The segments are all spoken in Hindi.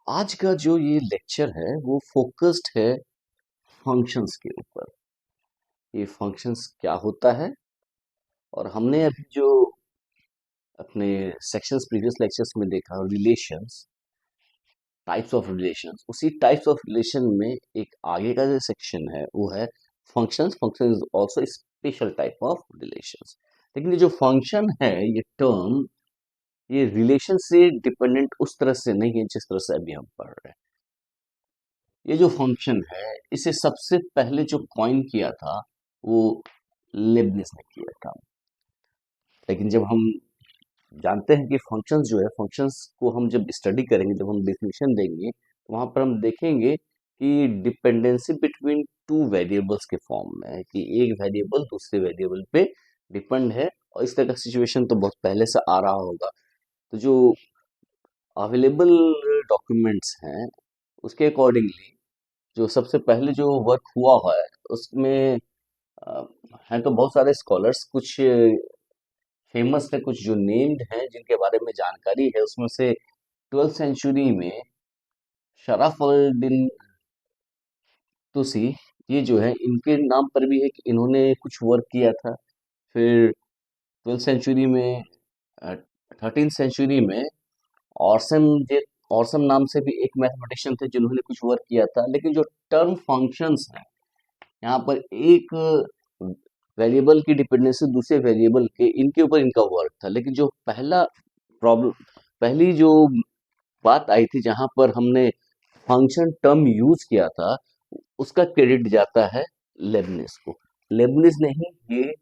आज का जो ये लेक्चर है वो फोकस्ड है फंक्शंस के ऊपर। ये फंक्शंस क्या होता है और हमने अभी जो अपने सेक्शंस प्रीवियस लेक्चर्स में देखा रिलेशंस, टाइप्स ऑफ रिलेशंस, उसी टाइप्स ऑफ रिलेशन में एक आगे का जो सेक्शन है वो है functions. Function is also special type of relations. लेकिन ये जो फंक्शन है ये टर्म ये रिलेशन से डिपेंडेंट उस तरह से नहीं है जिस तरह से अभी हम पढ़ रहे हैं। ये जो फंक्शन है इसे सबसे पहले जो कॉइन किया था वो लेबनिज ने किया था। लेकिन जब हम जानते हैं कि फंक्शंस जो है फंक्शंस को हम जब स्टडी करेंगे, जब हम डेफिनेशन देंगे तो वहां पर हम देखेंगे कि डिपेंडेंसी बिटवीन टू वेरिएबल्स के फॉर्म में है कि एक वेरिएबल दूसरे वेरिएबल पे डिपेंड है। और इस तरह का सिचुएशन तो बहुत पहले से आ रहा होगा। तो जो अवेलेबल डॉक्यूमेंट्स हैं उसके अकॉर्डिंगली जो सबसे पहले जो वर्क हुआ है उसमें अ, हैं तो बहुत सारे स्कॉलर्स, कुछ फेमस है, कुछ जो नेम्ड हैं जिनके बारे में जानकारी है। उसमें से 12th सेंचुरी में शराफुद्दीन तुसी, ये जो है इनके नाम पर भी है कि इन्होंने कुछ वर्क किया था। फिर 12th सेंचुरी में, 13th सेंचुरी में ऑर्सन जे ऑर्सन नाम से भी एक मैथमेटिशियन थे जिन्होंने कुछ वर्क किया था। लेकिन जो टर्म फंक्शंस हैं यहाँ पर एक वेरिएबल की डिपेंडेंसी दूसरे वेरिएबल के, इनके ऊपर इनका वर्क था। लेकिन जो प्रॉब्लम पहली जो बात आई थी जहां पर हमने फंक्शन टर्म यूज किया था उसका क्रेडिट जाता है लेबनिज को। लेबनिज ने ही ये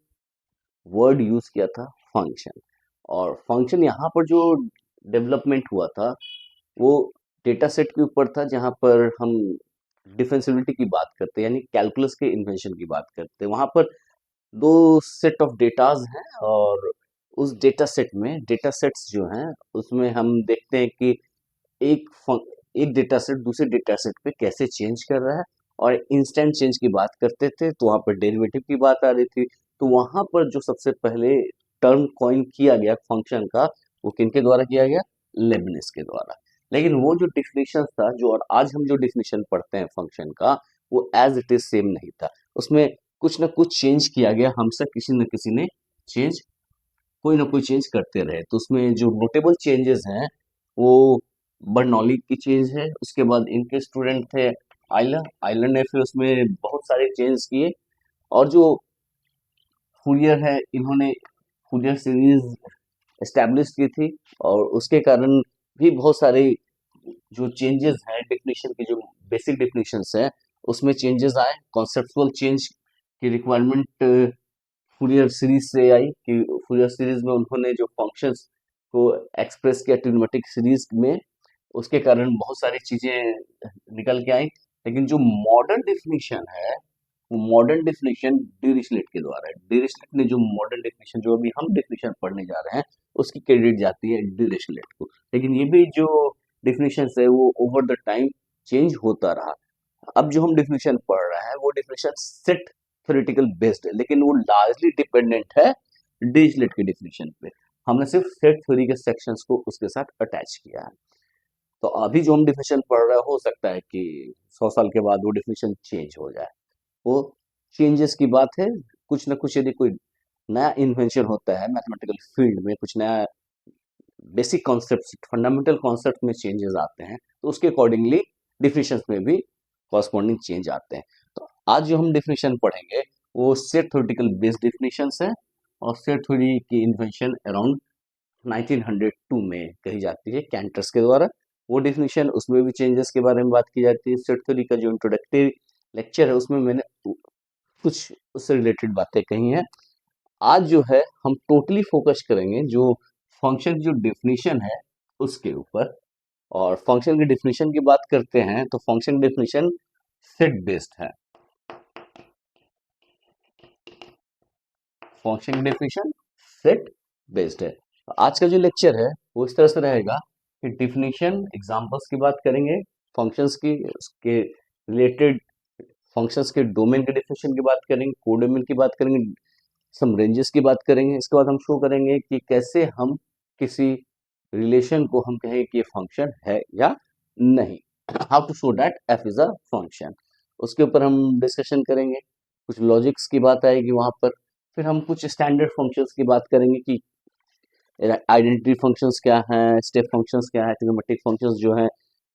वर्ड यूज किया था फंक्शन। और फंक्शन यहाँ पर जो डेवलपमेंट हुआ था वो डेटा सेट के ऊपर था जहां पर हम डिफरेंशियबिलिटी की बात करते हैं, यानी कैलकुलस के इन्वेंशन की बात करते हैं। वहां पर दो सेट ऑफ डेटाज हैं और उस डेटा सेट में डेटा सेट्स जो हैं उसमें हम देखते हैं कि एक एक डेटा सेट दूसरे डेटा सेट पे कैसे चेंज कर रहा है। और इंस्टेंट चेंज की बात करते थे तो वहां पर डेरिवेटिव की बात आ रही थी। तो वहां पर जो सबसे पहले टर्म कॉइन किया गया फंक्शन का वो किनके द्वारा किया गया? लेबनिज के द्वारा। लेकिन वो जो डिफिनेशन था जो, और आज हम जो डिफिनेशन पढ़ते हैं फंक्शन का, वो एज इट इज सेम नहीं था। उसमें कुछ ना कुछ चेंज किया गया, हमसे किसी न किसी ने चेंज, कोई ना कोई चेंज करते रहे। तो उसमें जो नोटेबल चेंजेस हैं वो बर्नौली की चेंज है। उसके बाद इनके स्टूडेंट थे आइलर। आइलर ने फिर उसमें बहुत सारे चेंज किए। और जो फूरियर है, इन्होंने फूरियर सीरीज एस्टैब्लिश की थी। और उसके कारण भी बहुत सारे जो चेंजेस हैं डेफिनेशन के, जो बेसिक डेफिनेशंस हैं उसमें चेंजेस आए। कॉन्सेप्चुअल चेंज की रिक्वायरमेंट फूरियर सीरीज से आई कि फूरियर सीरीज में उन्होंने जो फंक्शंस को एक्सप्रेस किया ट्रिग्नोमेट्रिक सीरीज में, उसके कारण बहुत सारी चीजें निकल के आई। लेकिन जो मॉडर्न डेफिनेशन है वो मॉडर्न डेफिनेशन डिरिचलेट के द्वारा है। डिरिचलेट ने जो मॉडर्न डेफिनेशन, जो अभी हम डेफिनेशन पढ़ने जा रहे हैं, उसकी क्रेडिट जाती है डिरिचलेट को। लेकिन ये भी जो डेफिनेशन है वो ओवर द टाइम चेंज होता रहा। अब जो हम डेफिनेशन पढ़ रहे हैं वो डेफिनेशन सेट थ्योरेटिकल बेस्ड है, लेकिन वो लार्जली डिपेंडेंट है डिरिचलेट के डेफिनेशन पे। हमने सिर्फ सेट थ्योरी के सेक्शंस को उसके साथ अटैच किया है। तो अभी जो हम डिफिनेशन पढ़ रहे हैं हो सकता है कि 100 साल के बाद वो डिफिनेशन चेंज हो जाए। वो चेंजेस की बात है। कुछ ना कुछ यदि कोई नया इन्वेंशन होता है मैथमेटिकल फील्ड में, कुछ नया बेसिक कॉन्सेप्ट, फंडामेंटल कॉन्सेप्ट में चेंजेस आते हैं तो उसके अकॉर्डिंगली डिफिनेशंस में भी कॉरस्पॉन्डिंग चेंज आते हैं। तो आज जो हम डिफिनेशन पढ़ेंगे वो सेट थ्योरेटिकल बेस्ड डिफिनेशंस है। और सेट थ्योरी की इन्वेंशन अराउंड 1902 में कही जाती है कैंटर्स के द्वारा। वो डिफिनेशन, उसमें भी चेंजेस के बारे में बात की जाती है। सेट थ्योरी का जो इंट्रोडक्टरी लेक्चर है उसमें मैंने कुछ उससे रिलेटेड बातें कही हैं। आज जो है हम टोटली फोकस करेंगे जो फंक्शन की जो डेफिनेशन है उसके ऊपर। और फंक्शन की डेफिनेशन की बात करते हैं तो फंक्शन डेफिनेशन सेट बेस्ड है। फंक्शन की डेफिनेशन सेट बेस्ड है। तो आज का जो लेक्चर है वो इस तरह से रहेगा कि डेफिनेशन, एग्जांपल्स की बात करेंगे, फंक्शंस की, उसके रिलेटेड फंक्शंस के डोमेन के डेफिनेशन की बात करेंगे, कोडोमेन की बात करेंगे, सम रेंजेस की बात करेंगे। इसके बाद हम शो करेंगे कि कैसे हम किसी रिलेशन को हम कहें कि ये फंक्शन है या नहीं, how to show that F is a function, उसके ऊपर हम डिस्कशन करेंगे, कुछ लॉजिक्स की बात आएगी वहां पर, फिर हम कुछ स्टैंडर्ड फंक्शंस की बात करेंगे कि आइडेंटिटी फंक्शंस क्या हैं, स्टेप फंक्शंस क्या है, ट्रिग्नोमेट्रिक फंक्शंस जो हैं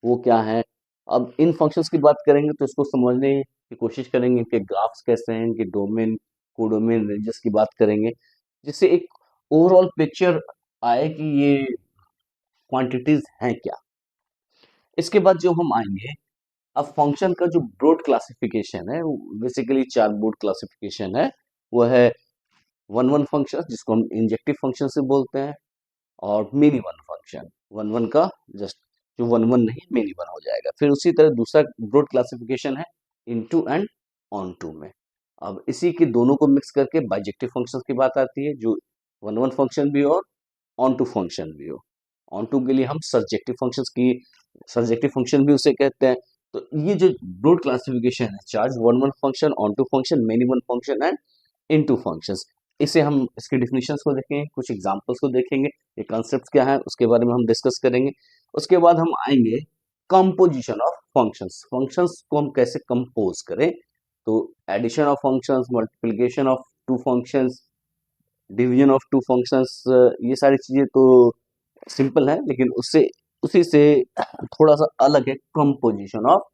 वो क्या है। अब इन फंक्शंस की बात करेंगे तो इसको समझने की कोशिश करेंगे, इनके ग्राफ्स कैसे हैं, इनके डोमेन कोडोमेन रेंजेस की बात करेंगे, जिससे एक ओवरऑल पिक्चर आए कि ये क्वांटिटीज हैं क्या। इसके बाद जो हम आएंगे, अब फंक्शन का जो ब्रॉड क्लासिफिकेशन है, बेसिकली चार ब्रॉड क्लासिफिकेशन है, वो है वन वन फंक्शन जिसको हम इंजेक्टिव फंक्शन से बोलते हैं, और many one function, one one का जस्ट जो वन वन नहीं मेनी वन हो जाएगा। फिर उसी तरह दूसरा ब्रॉड क्लासिफिकेशन है इनटू एंड ऑन टू में। अब इसी के दोनों को मिक्स करके बाइजेक्टिव फंक्शंस की बात आती है, जो वन वन फंक्शन भी हो और ऑन टू फंक्शन भी हो। ऑन टू के लिए हम सर्जेक्टिव फंक्शन भी उसे कहते हैं। तो ये जो ब्रॉड क्लासिफिकेशन है, charge one one function, onto function, many one function and into functions, इसे हम इसके डिफिनेशंस को देखेंगे, कुछ एग्जांपल्स को देखेंगे, ये कॉन्सेप्ट्स क्या है उसके बारे में हम डिस्कस करेंगे। उसके बाद हम आएंगे कंपोजिशन ऑफ फंक्शंस, फंक्शंस को हम कैसे कंपोज करें, तो addition of functions, multiplication of two functions, division of two functions, ये सारी चीजें तो सिंपल है, लेकिन उससे उसी से थोड़ा सा अलग है कंपोजिशन ऑफ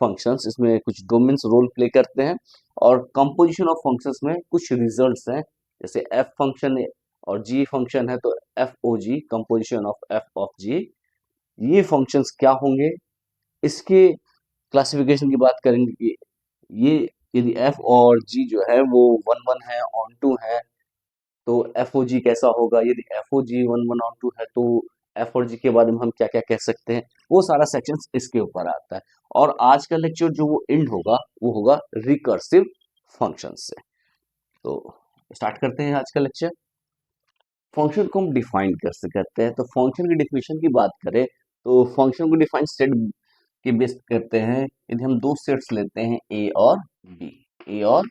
फंक्शंस। इसमें कुछ डोमेन्स रोल प्ले करते हैं, और कंपोजिशन ऑफ फंक्शंस में कुछ रिजल्ट्स हैं, जैसे एफ फंक्शन और जी फंक्शन है, तो F O G, composition of F of G, ये फंक्शंस क्या होंगे, इसके क्लासिफिकेशन की बात करेंगे कि ये यदि एफ और जी जो है वो वन वन है, ऑन टू है, तो एफ ओ जी कैसा होगा, यदि F O G one one onto है तो एफ और जी के बारे में हम क्या क्या कह सकते हैं, वो सारा सेक्शन इसके ऊपर आता है। और आज का लेक्चर जो वो एंड होगा वो होगा रिकर्सिव फंक्शन से। तो स्टार्ट करते हैं आज का लेक्चर। फंक्शन को हम डिफाइन कैसे करते हैं, तो फंक्शन की डिफिनेशन की बात करें तो फंक्शन को डिफाइन सेट के बेस करते हैं। यदि हम दो सेट्स लेते हैं ए और बी, ए और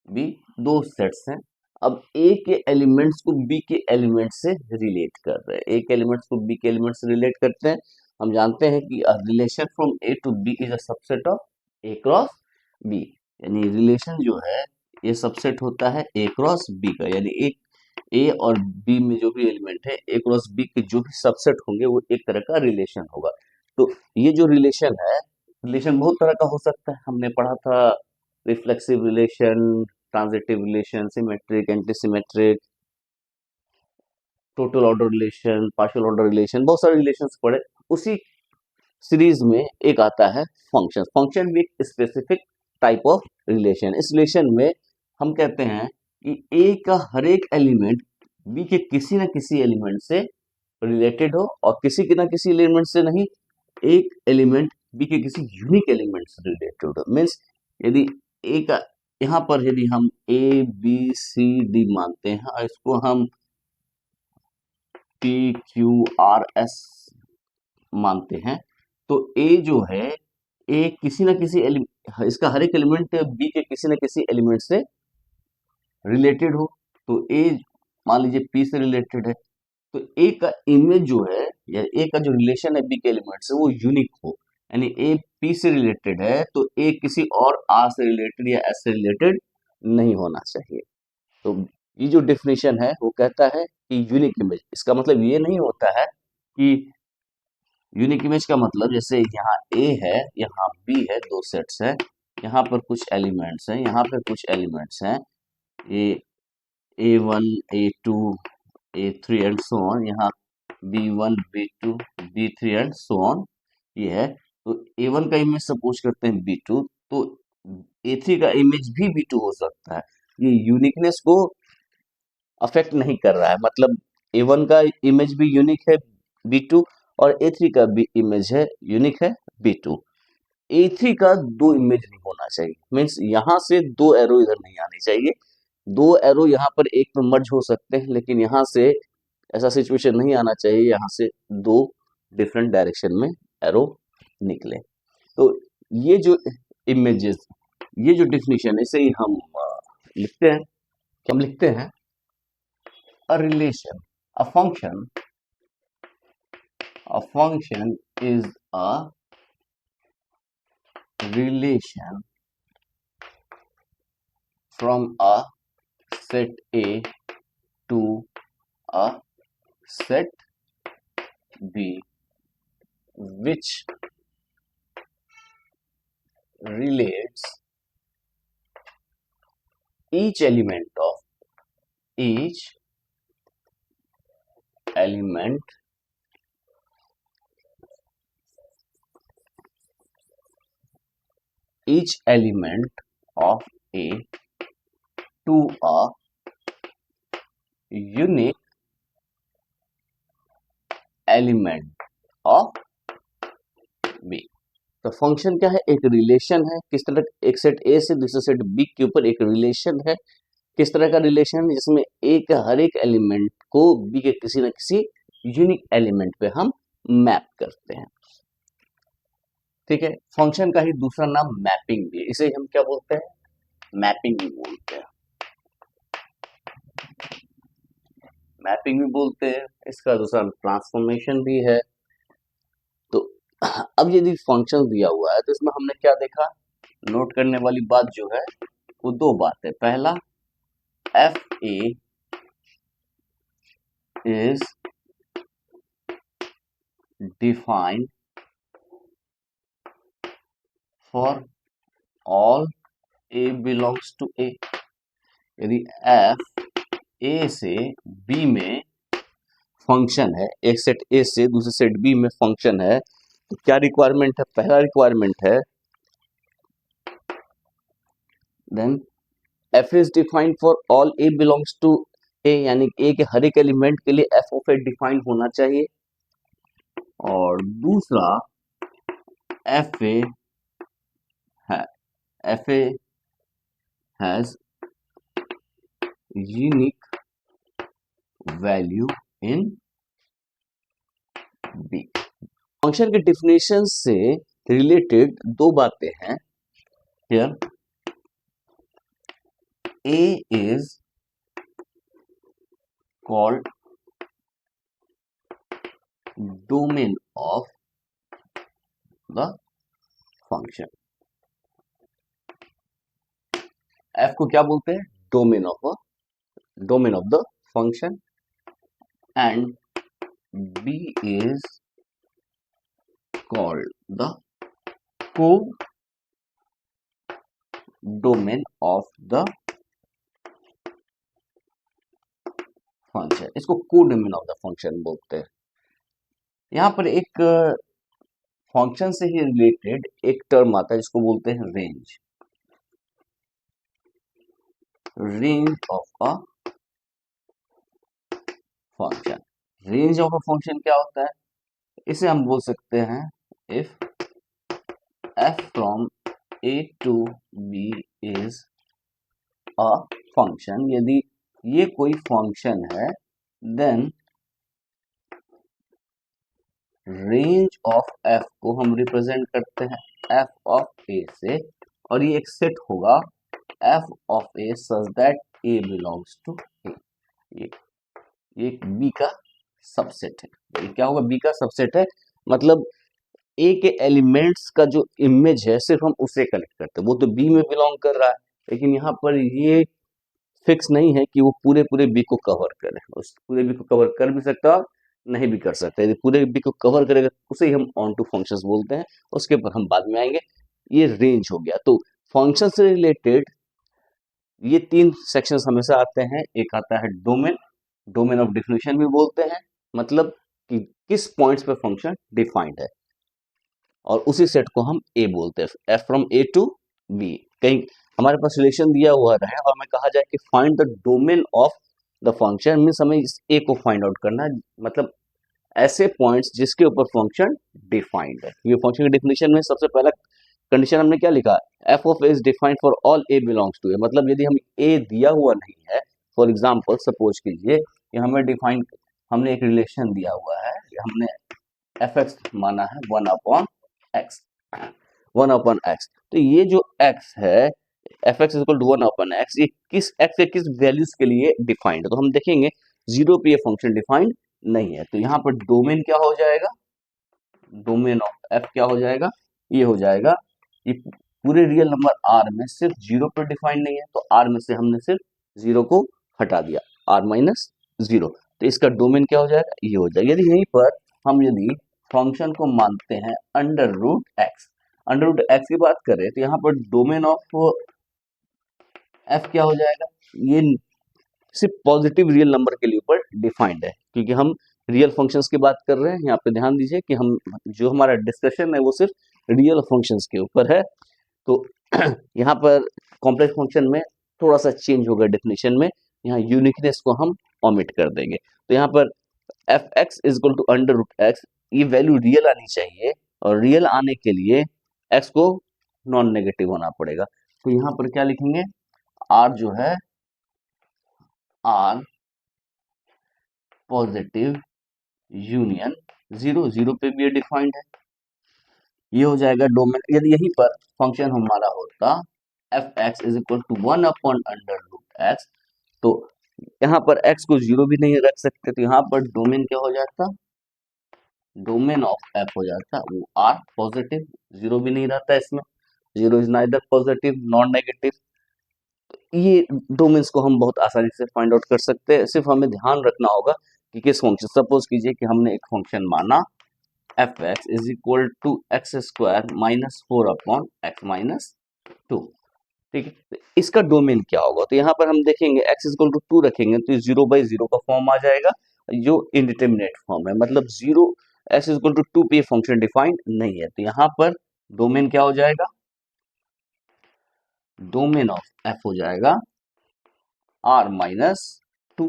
बी दो सेट्स हैं, अब ए के एलिमेंट्स को बी के एलिमेंट से रिलेट कर रहे हैं, ए के एलिमेंट्स को बी के एलिमेंट से रिलेट करते हैं। हम जानते हैं कि relation from A to B is a subset of A cross B, यानी रिलेशन जो है ये सबसेट होता है ए क्रॉस बी का, यानी एक ए और बी में जो भी एलिमेंट है ए क्रॉस बी के जो भी सबसेट होंगे वो एक तरह का रिलेशन होगा। तो ये जो रिलेशन है, रिलेशन बहुत तरह का हो सकता है, हमने पढ़ा था reflexive relation, transitive relation, symmetric, anti symmetric, total order relation, partial order relation, बहुत सारे रिलेशंस पढ़े। उसी सीरीज में एक आता है फंक्शन, फंक्शन भी एक स्पेसिफिक टाइप ऑफ रिलेशन। इस रिलेशन में हम कहते हैं कि ए का हर एक एलिमेंट बी के किसी न किसी एलिमेंट से रिलेटेड हो, और किसी के ना किसी एलिमेंट से नहीं, एक एलिमेंट बी के किसी यूनिक एलिमेंट से रिलेटेड हो। मीन्स यदि ए का यहाँ पर यदि हम ए बी सी डी मानते हैं और इसको हम पी क्यू आर एस मानते हैं, तो ए जो है, ए किसी ना किसी इसका हर एक एलिमेंट बी के किसी ना किसी एलिमेंट से रिलेटेड हो, तो ए मान लीजिए पी से रिलेटेड है, तो ए का इमेज जो है या ए का जो रिलेशन है बी के एलिमेंट से वो यूनिक हो, यानी ए पी से रिलेटेड है तो ए किसी और आर से रिलेटेड या एस से रिलेटेड नहीं होना चाहिए। तो ये जो डेफिनेशन है वो कहता है कि यूनिक इमेज, इसका मतलब ये नहीं होता है कि यूनिक इमेज का मतलब जैसे यहाँ ए है यहाँ बी है, दो सेट्स है, यहाँ पर कुछ एलिमेंट्स हैं, यहाँ पर कुछ एलिमेंट्स हैं, A one A two A three and so on, यहाँ B one B two B three and so on, ये है। तो ए वन का इमेज सपोज करते हैं बी टू, तो ए थ्री का इमेज भी बी टू हो सकता है। ये यूनिकनेस को अफेक्ट नहीं कर रहा है, मतलब ए वन का इमेज भी यूनिक है बी टू, और ए थ्री का भी इमेज है यूनिक है बी टू। ए थ्री का दो इमेज नहीं होना चाहिए, मीन्स यहाँ से दो एरो इधर नहीं आनी चाहिए, दो एरो यहाँ पर एक में मर्ज हो सकते हैं, लेकिन यहाँ से ऐसा सिचुएशन नहीं आना चाहिए यहाँ से दो डिफरेंट डायरेक्शन में एरो निकले। तो ये जो इमेजेस, ये जो डिफिनीशन है, इसे ही हम लिखते हैं, हम लिखते हैं a relation, a function is a relation from a set A to a set B, which relates each element of each element of A to a unique element of B. तो फंक्शन क्या है, एक रिलेशन है। किस तरह, एक सेट ए से दूसरे सेट बी के ऊपर एक रिलेशन है। किस तरह का रिलेशन है, जिसमें ए के हर एक एलिमेंट को बी के किसी न किसी यूनिक एलिमेंट पे हम मैप करते हैं। ठीक है, फंक्शन का ही दूसरा नाम मैपिंग भी है। इसे हम क्या बोलते हैं, मैपिंग भी बोलते हैं। मैपिंग भी बोलते हैं, इसका दूसरा ट्रांसफॉर्मेशन भी है। तो अब यदि फंक्शन दिया हुआ है तो इसमें हमने क्या देखा, नोट करने वाली बात जो है वो दो बात है। पहला, F A is defined for all A belongs to A. यदि एफ ए से बी में फंक्शन है, एक सेट ए से दूसरे सेट बी में फंक्शन है, तो क्या रिक्वायरमेंट है, पहला रिक्वायरमेंट है then F is defined for all A belongs to A, यानी ए के हर एक एलिमेंट के लिए एफ ऑफ ए डिफाइंड होना चाहिए। और दूसरा, F A has unique value in B. Function के डिफिनेशन से रिलेटेड दो बातें हैं here. A is called domain of the function। F को क्या बोलते हैं, domain of the function, and B is called the co-domain of the function. इसको कोडोमेन ऑफ द फंक्शन बोलते हैं। यहाँ पर एक फंक्शन से ही रिलेटेड एक टर्म आता है जिसको बोलते हैं range. Range of a function. Range of a function क्या होता है, इसे हम बोल सकते हैं if f from a to b is a function. यदि ये कोई फंक्शन है देन रेंज ऑफ f को हम रिप्रेजेंट करते हैं f ऑफ a से, और ये एक सेट होगा f of a such that a belongs to a। ये b का सबसेट है। ये क्या होगा, b का सबसेट है। मतलब a के एलिमेंट्स का जो इमेज है सिर्फ हम उसे कलेक्ट करते हैं। वो तो b में बिलोंग कर रहा है, लेकिन यहाँ पर ये फिक्स नहीं है कि वो पूरे बी को कवर करे। उस पूरे बी को कवर कर भी सकता है, नहीं भी कर सकता है। यदि पूरे बी को कवर करेगा उसे ही हम ऑन टू फंक्शंस बोलते हैं, उसके ऊपर हम बाद में आएंगे। ये रेंज हो गया। तो फंक्शन से रिलेटेड ये तीन सेक्शंस हमेशा आते हैं। एक आता है डोमेन ऑफ डिफिनेशन भी बोलते हैं, मतलब कि किस पॉइंट्स पे फंक्शन डिफाइंड है, और उसी सेट को हम ए बोलते हैं, F from A to B. कहीं हमारे पास रिलेशन दिया हुआ है और हमें कहा जाए कि find the domain of the function, means हमें इस ए को फाइंड आउट करना है, मतलब ऐसे पॉइंट्स जिसके ऊपर फंक्शन डिफाइंड है। ये फंक्शन के डिफिनेशन में सबसे पहला कंडीशन हमने क्या लिखा, F of A is defined for all A belongs to A. मतलब यदि हम ए दिया हुआ नहीं है, फॉर एग्जाम्पल सपोज कीजिए कि हमें डिफाइन, हमने एक रिलेशन दिया हुआ है, हमने एफ एक्स माना है 1/x, तो ये जो x है F x equal to 1/x, ये किस x के किस वैल्यूज के लिए डिफाइंड है। तो हम देखेंगे 0 पे ये फंक्शन डिफाइंड नहीं है। तो यहाँ पर डोमेन क्या हो जाएगा, डोमेन ऑफ f क्या हो जाएगा, ये हो जाएगा, ये पूरे रियल नंबर आर में सिर्फ जीरो पर डिफाइंड नहीं है, तो आर में से हमने सिर्फ जीरो को हटा दिया, आर माइनस जीरो। तो इसका डोमेन क्या हो जाएगा, ये हो जाएगा। यदि यहीं पर हम यदि फंक्शन को मानते हैं under root X, under root X की बात करें तो यहाँ पर डोमेन ऑफ एफ क्या हो जाएगा, ये सिर्फ पॉजिटिव रियल नंबर के लिए ऊपर डिफाइंड है, क्योंकि हम रियल फंक्शंस की बात कर रहे हैं। यहाँ पे ध्यान दीजिए कि हम जो हमारा डिस्कशन है वो सिर्फ रियल फंक्शंस के ऊपर है। तो यहाँ पर कॉम्प्लेक्स फंक्शन में थोड़ा सा चेंज होगा डेफिनेशन में, यहाँ यूनिकनेस को हम ओमिट कर देंगे। तो यहाँ पर F X is equal to under root X, ये वैल्यू रियल आनी चाहिए, और रियल आने के लिए एक्स को नॉन नेगेटिव होना पड़ेगा। तो यहाँ पर क्या लिखेंगे, आर जो है R positive union zero, zero पे भी ये डिफाइंड है, ये हो जाएगा डोमेन। यदि यहीं पर फंक्शन हमारा होता F X is equal to one upon under root X, तो यहाँ पर एक्स को जीरो भी नहीं रख सकते, तो यहाँ पर डोमेन क्या हो जाता, डोमेन ऑफ एफ हो जाता वो आर पॉजिटिव, जीरो भी नहीं रहता इसमें, zero is neither positive non negative. ये डोमेन्स को हम बहुत आसानी से फाइंड आउट कर सकते हैं, सिर्फ हमें ध्यान रखना होगा कि किस फंक्शन, सपोज कीजिए कि हमने एक फंक्शन माना F X is equal to X square minus four upon X minus two, ठीक है। तो इसका डोमेन क्या होगा, तो यहाँ पर हम देखेंगे X is equal to two रखेंगे तो जीरो बाई जीरो का फॉर्म आ जाएगा, जो इनडिटरमिनेट फॉर्म है, मतलब zero X is equal to two पे फंक्शन डिफाइंड नहीं है। तो यहाँ पर डोमेन क्या हो जाएगा, डोमेन ऑफ एफ हो जाएगा आर माइनस टू,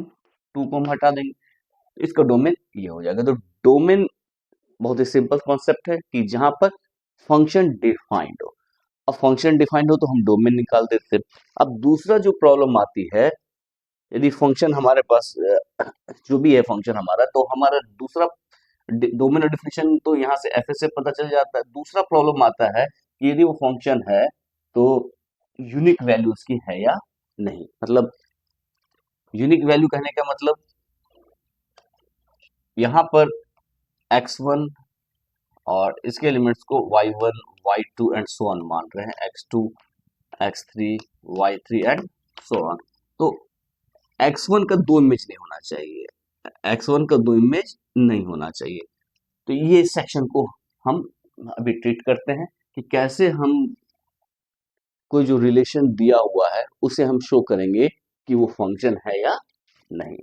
टू को हम हटा देंगे, इसका डोमेन ये हो जाएगा। तो डोमेन बहुत ही सिंपल कॉन्सेप्ट है कि जहां पर फंक्शन डिफाइंड हो, अब फंक्शन डिफाइंड हो तो हम डोमेन निकाल देते हैं। अब दूसरा जो प्रॉब्लम आती है, यदि फंक्शन हमारे पास जो भी है फंक्शन हमारा, तो हमारा दूसरा डोमेन और डिफिनेशन तो यहाँ से एफ से पता चल जाता है। दूसरा प्रॉब्लम आता है कि यदि वो फंक्शन है तो यूनिक वैल्यू उसकी है या नहीं, मतलब यूनिक वैल्यू कहने का मतलब यहाँ पर x1 और इसके लिमिट्स को y1 y2 and so on मान रहे हैं, x2 x3 y3 and so on. तो x1 का दो इमेज नहीं होना चाहिए, x1 का दो इमेज नहीं होना चाहिए। तो ये सेक्शन को हम अभी ट्रीट करते हैं कि कैसे हम कोई जो रिलेशन दिया हुआ है उसे हम शो करेंगे कि वो फंक्शन है या नहीं।